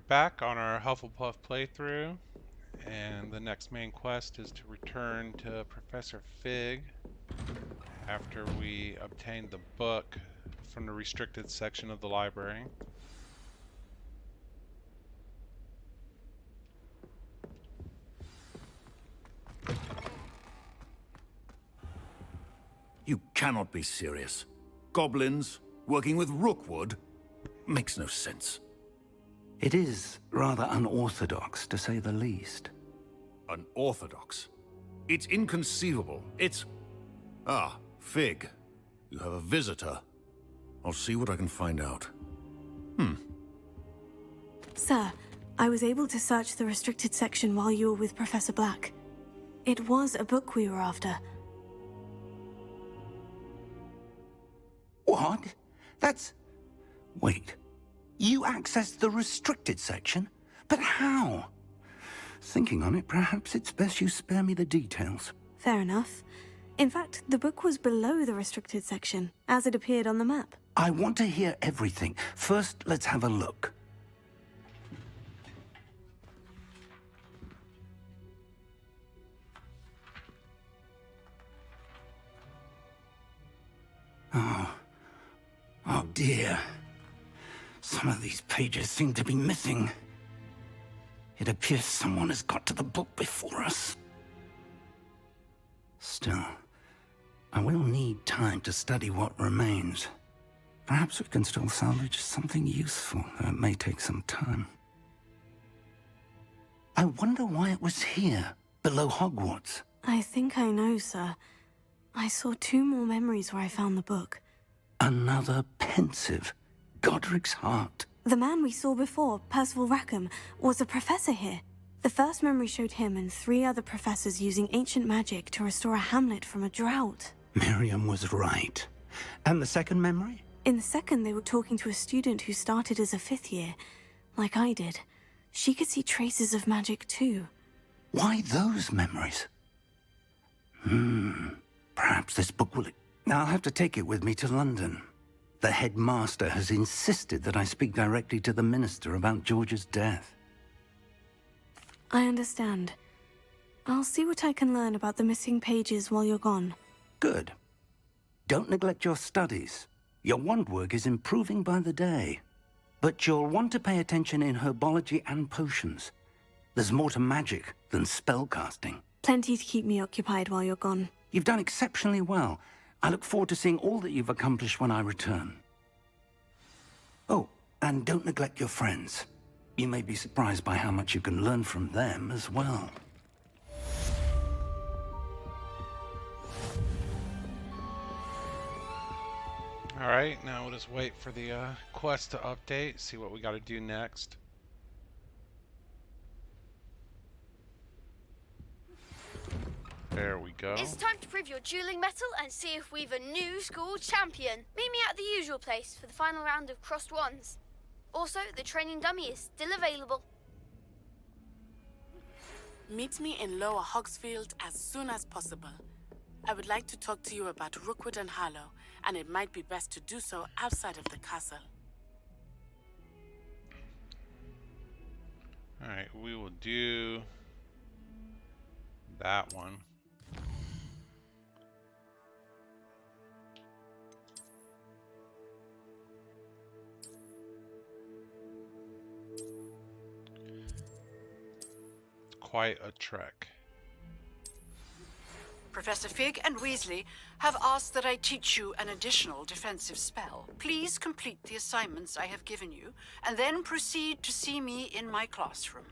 back on our Hufflepuff playthrough, and the next main quest is to return to Professor Fig after we obtained the book from the restricted section of the library. You cannot be serious. Goblins working with Rookwood makes no sense. It is rather unorthodox, to say the least. Unorthodox? It's inconceivable. It's... Ah, Fig. You have a visitor. I'll see what I can find out. Sir, I was able to search the restricted section while you were with Professor Black. It was a book we were after. What? That's... Wait. You accessed the restricted section? But how? Thinking on it, perhaps it's best you spare me the details. Fair enough. In fact, the book was below the restricted section, as it appeared on the map. I want to hear everything. First, let's have a look. Oh dear. Some of these pages seem to be missing. It appears someone has got to the book before us. Still, I will need time to study what remains. Perhaps we can still salvage something useful, though it may take some time. I wonder why it was here, below Hogwarts. I think I know, sir. I saw 2 more memories where I found the book. Another pensive. Godric's heart. The man we saw before, Percival Rackham, was a professor here. The first memory showed him and 3 other professors using ancient magic to restore a hamlet from a drought. Miriam was right. And the second memory? In the second, they were talking to a student who started as a 5th year, like I did. She could see traces of magic too. Why those memories? Perhaps this book will... I'll have to take it with me to London. The headmaster has insisted that I speak directly to the minister about George's death. I understand. I'll see what I can learn about the missing pages while you're gone. Good. Don't neglect your studies. Your wand work is improving by the day. But you'll want to pay attention in herbology and potions. There's more to magic than spellcasting. Plenty to keep me occupied while you're gone. You've done exceptionally well. I look forward to seeing all that you've accomplished when I return. Oh, and don't neglect your friends. You may be surprised by how much you can learn from them as well. Alright, now we'll just wait for the quest to update, see what we gotta do next. There we go. It's time to prove your dueling mettle and see if we've a new school champion. Meet me at the usual place for the final round of crossed wands. Also, the training dummy is still available. Meet me in Lower Hogsfield as soon as possible. I would like to talk to you about Rookwood and Harlow, and it might be best to do so outside of the castle. Alright, we will do that one. Quite a trek. Professor Fig and Weasley have asked that I teach you an additional defensive spell. Please complete the assignments I have given you, and then proceed to see me in my classroom.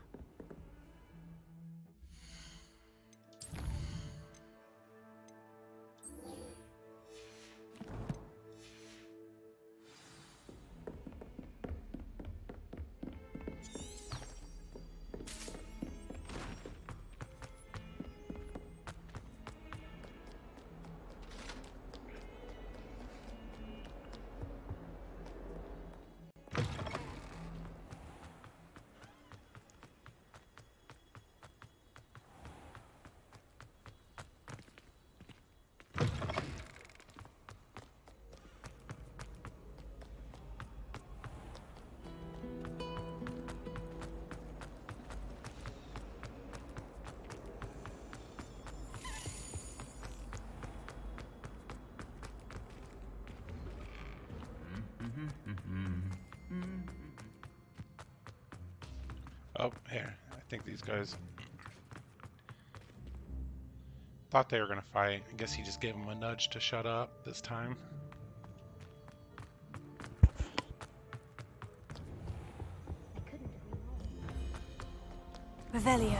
Oh, here. I think these guys thought they were gonna fight. I guess he just gave them a nudge to shut up this time. Revelio.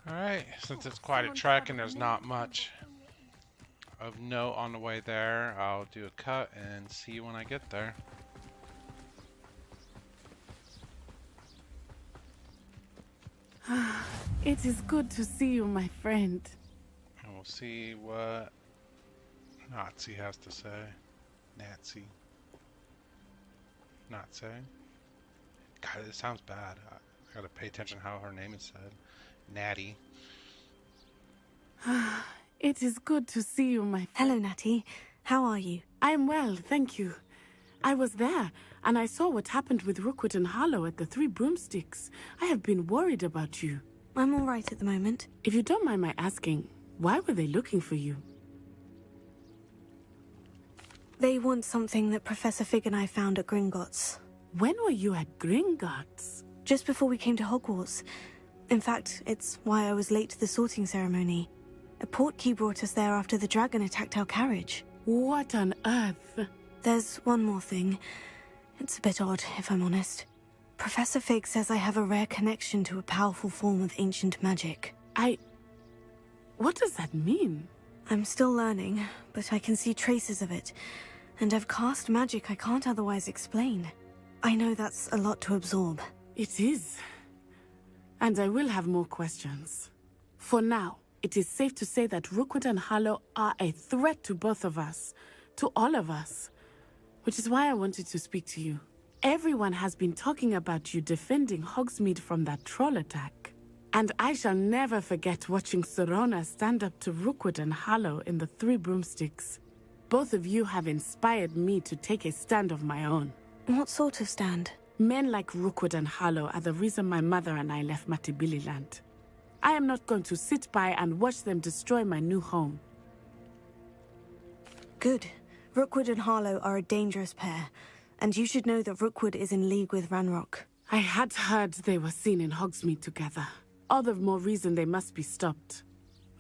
Alright, since it's quite a trek and there's not much of note on the way there, I'll do a cut and see you when I get there. It is good to see you, my friend. And we'll see what Nazi has to say. Nazi. Nazi. God, it sounds bad. I gotta pay attention how her name is said. Natty. It is good to see you, my friend. Hello, Natty. How are you? I am well, thank you. I was there, and I saw what happened with Rookwood and Harlow at the Three Broomsticks. I have been worried about you. I'm all right at the moment. If you don't mind my asking, why were they looking for you? They want something that Professor Fig and I found at Gringotts. When were you at Gringotts? Just before we came to Hogwarts. In fact, it's why I was late to the sorting ceremony. A portkey brought us there after the dragon attacked our carriage. What on earth? There's one more thing. It's a bit odd, if I'm honest. Professor Fig says I have a rare connection to a powerful form of ancient magic. What does that mean? I'm still learning, but I can see traces of it. And I've cast magic I can't otherwise explain. I know that's a lot to absorb. It is. And I will have more questions. For now, it is safe to say that Rookwood and Harlow are a threat to both of us. To all of us. Which is why I wanted to speak to you. Everyone has been talking about you defending Hogsmeade from that troll attack. And I shall never forget watching Serona stand up to Rookwood and Harlow in the Three Broomsticks. Both of you have inspired me to take a stand of my own. What sort of stand? Men like Rookwood and Harlow are the reason my mother and I left Matabeleland. I am not going to sit by and watch them destroy my new home. Good. Rookwood and Harlow are a dangerous pair, and you should know that Rookwood is in league with Ranrock. I had heard they were seen in Hogsmeade together. All the more reason they must be stopped.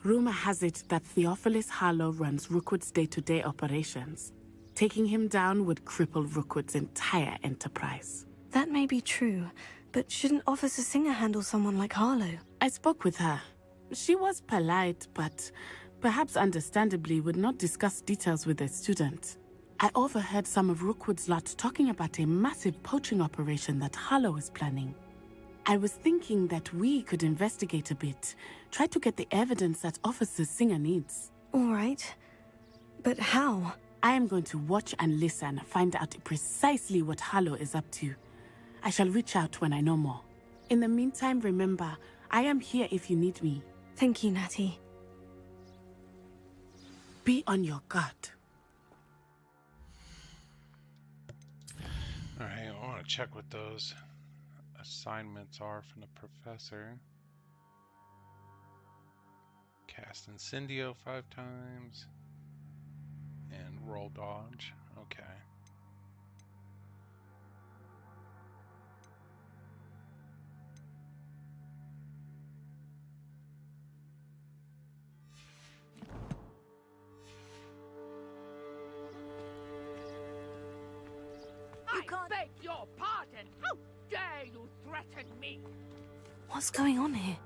Rumor has it that Theophilus Harlow runs Rookwood's day-to-day operations. Taking him down would cripple Rookwood's entire enterprise. That may be true, but shouldn't Officer Singer handle someone like Harlow? I spoke with her. She was polite, but perhaps understandably would not discuss details with a student. I overheard some of Rookwood's lot talking about a massive poaching operation that Harlow is planning. I was thinking that we could investigate a bit, try to get the evidence that Officer Singer needs. All right. But how? I am going to watch and listen, find out precisely what Harlow is up to. I shall reach out when I know more. In the meantime, remember, I am here if you need me. Thank you, Natty. Be on your guard. Alright, I want to check what those assignments are from the professor. Cast Incendio 5 times. And roll dodge. Okay. I beg your pardon. How dare you threaten me? What's going on here?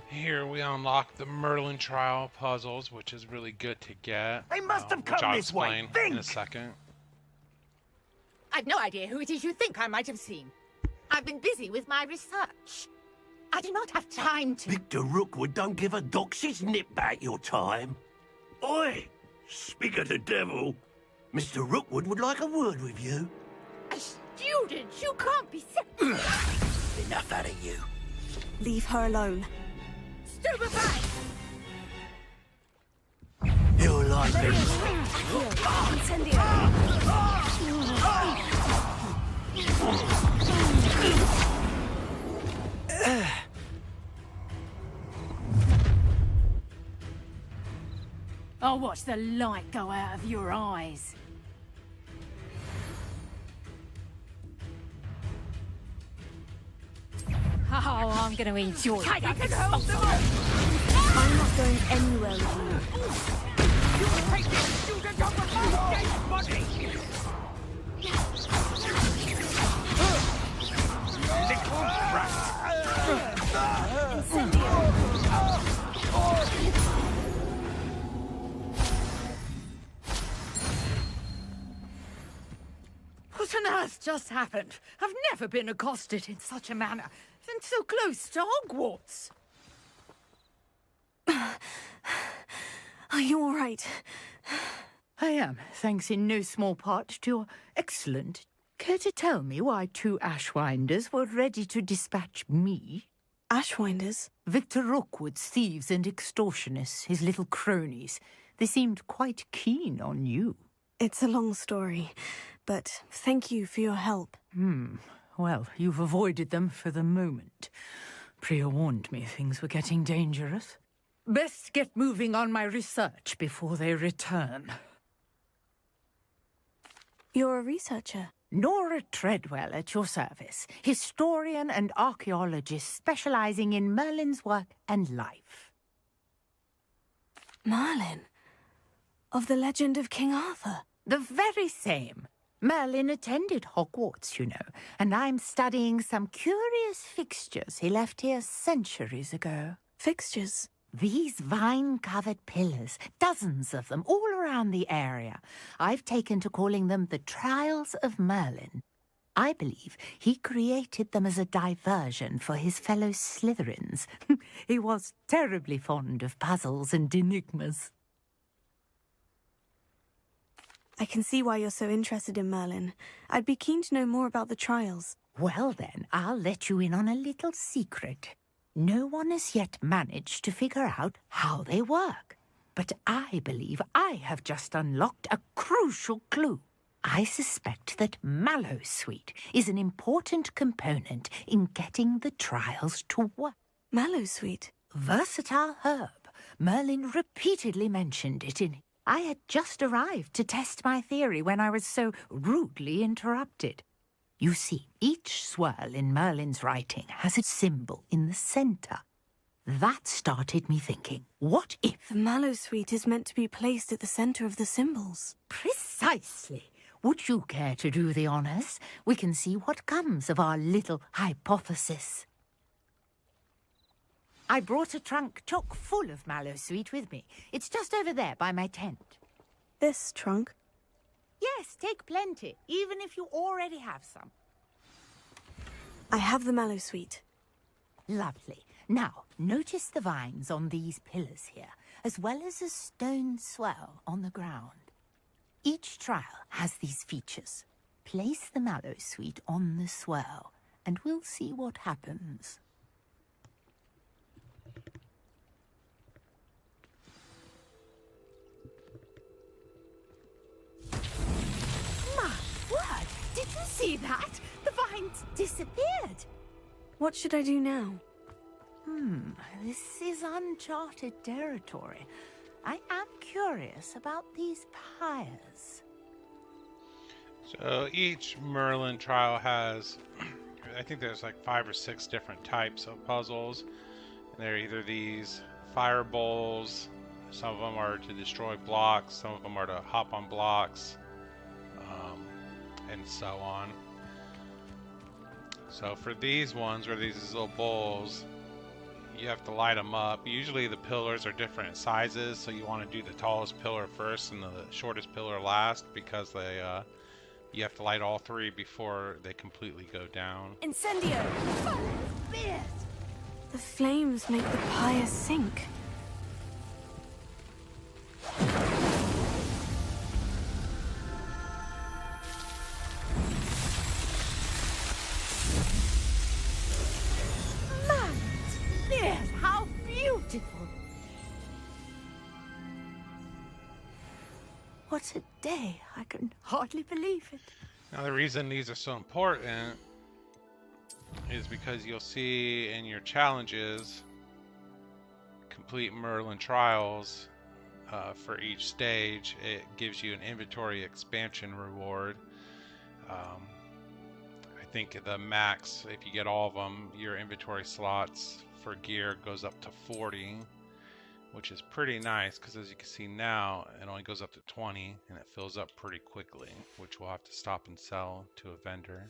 Here we unlock the Merlin trial puzzles, which is really good to get. They must have which come I'll this way. explain in a Think! second. I've no idea who it is you think I might have seen. I've been busy with my research. I do not have time to... Victor Rookwood don't give a doxy's nip back your time. Oi! Speak of the devil. Mr. Rookwood would like a word with you. A student? You can't be... Enough out of you. Leave her alone. Stupefy! You're like this. I'll watch the light go out of your eyes. Oh, I'm going to enjoy it. I'm not going anywhere with you. What on earth just happened? I've never been accosted in such a manner, and so close to Hogwarts. Are you all right? I am, thanks in no small part to your excellent. Care to tell me why 2 Ashwinders were ready to dispatch me? Ashwinders? Victor Rookwood's thieves and extortionists, his little cronies. They seemed quite keen on you. It's a long story, but thank you for your help. Well, you've avoided them for the moment. Priya warned me things were getting dangerous. Best get moving on my research before they return. You're a researcher? Nora Treadwell at your service, historian and archaeologist specializing in Merlin's work and life. Merlin? Of the legend of King Arthur? The very same. Merlin attended Hogwarts, you know, and I'm studying some curious fixtures he left here centuries ago. Fixtures? These vine-covered pillars, dozens of them, all around the area. I've taken to calling them the Trials of Merlin. I believe he created them as a diversion for his fellow Slytherins. He was terribly fond of puzzles and enigmas. I can see why you're so interested in Merlin. I'd be keen to know more about the trials. Well then, I'll let you in on a little secret. No one has yet managed to figure out how they work. But I believe I have just unlocked a crucial clue. I suspect that Mallowsweet is an important component in getting the trials to work. Mallowsweet? Versatile herb. Merlin repeatedly mentioned it in... I had just arrived to test my theory when I was so rudely interrupted. You see, each swirl in Merlin's writing has a symbol in the centre. That started me thinking, what if... The Mallowsweet is meant to be placed at the centre of the symbols. Precisely. Would you care to do the honours? We can see what comes of our little hypothesis. I brought a trunk chock full of Mallowsweet with me. It's just over there by my tent. This trunk? Yes, take plenty, even if you already have some. I have the Mallowsweet. Lovely. Now, notice the vines on these pillars here, as well as a stone swell on the ground. Each trial has these features. Place the Mallowsweet on the swell, and we'll see what happens. My word! Did you see that? The vines disappeared. What should I do now? This is uncharted territory. I am curious about these pyres. So each Merlin trial has, I think there's like 5 or 6 different types of puzzles. They're either these fire bowls, some of them are to destroy blocks, some of them are to hop on blocks, and so on. So for these ones, where these little bowls, you have to light them up. Usually the pillars are different sizes, so you want to do the tallest pillar first and the shortest pillar last, because they you have to light all 3 before they completely go down. Incendio! The flames make the pyre sink. Yes, how beautiful! What a day. I can hardly believe it. Now, the reason these are so important is because you'll see in your challenges, complete Merlin trials for each stage. It gives you an inventory expansion reward. I think the max, if you get all of them, your inventory slots for gear goes up to 40, which is pretty nice because as you can see now, it only goes up to 20 and it fills up pretty quickly, which we'll have to stop and sell to a vendor.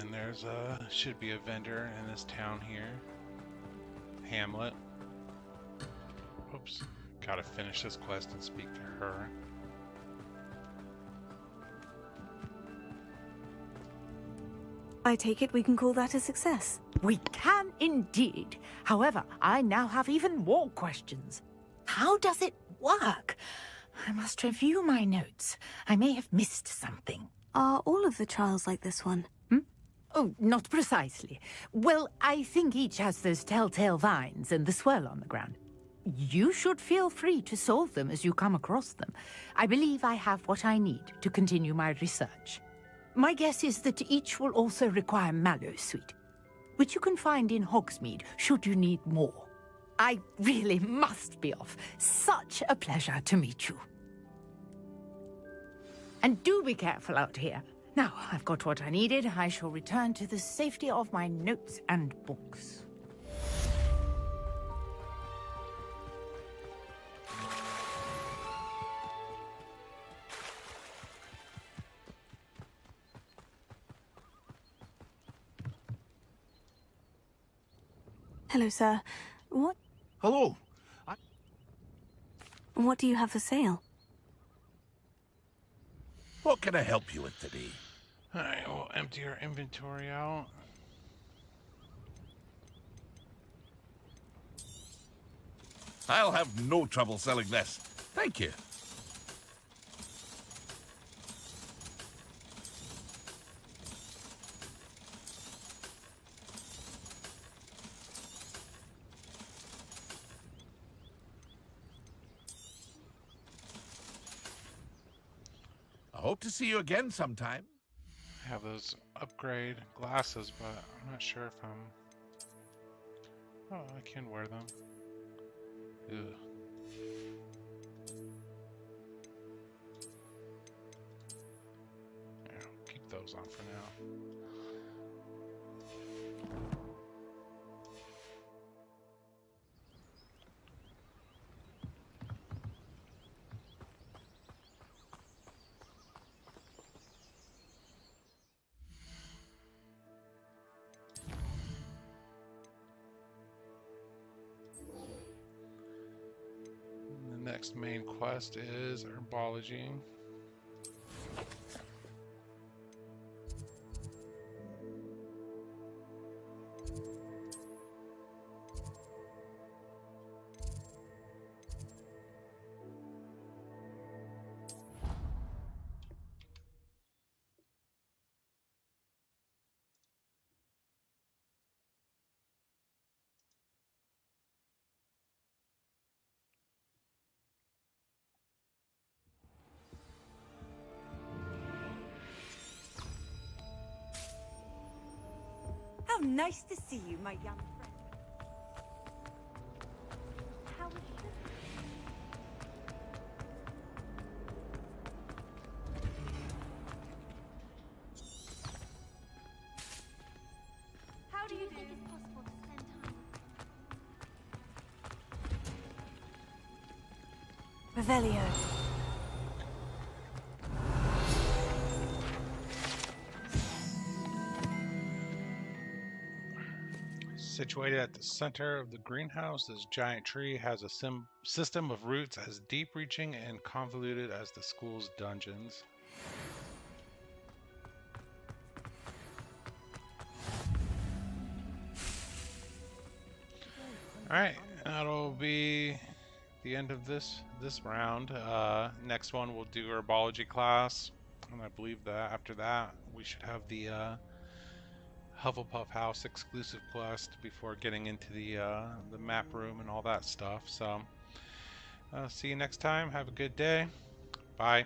And there's should be a vendor in this town here. Hamlet. Oops. Gotta finish this quest and speak to her. I take it we can call that a success. We can indeed. However, I now have even more questions. How does it work? I must review my notes. I may have missed something. Are all of the trials like this one? Oh, not precisely. Well, I think each has those telltale vines and the swirl on the ground. You should feel free to solve them as you come across them. I believe I have what I need to continue my research. My guess is that each will also require Mallowsweet, which you can find in Hogsmeade should you need more. I really must be off. Such a pleasure to meet you. And do be careful out here. Now, I've got what I needed. I shall return to the safety of my notes and books. Hello, sir. Hello. What do you have for sale? What can I help you with today? Alright, we'll empty our inventory out. I'll have no trouble selling this. Thank you. I hope to see you again sometime. I have those upgrade glasses, but I'm not sure if I'm... Oh, I can wear them. Ugh. Yeah, I'll keep those on for now. Next main quest is herbology. How nice to see you, my young friend. How was it? How do you think it's possible to spend time? Revelio. Situated at the center of the greenhouse, this giant tree has a system of roots as deep-reaching and convoluted as the school's dungeons. Alright, that'll be the end of this round. Next one we'll do herbology class, and I believe that after that we should have the Hufflepuff House exclusive quest before getting into the map room and all that stuff. So see you next time. Have a good day. Bye.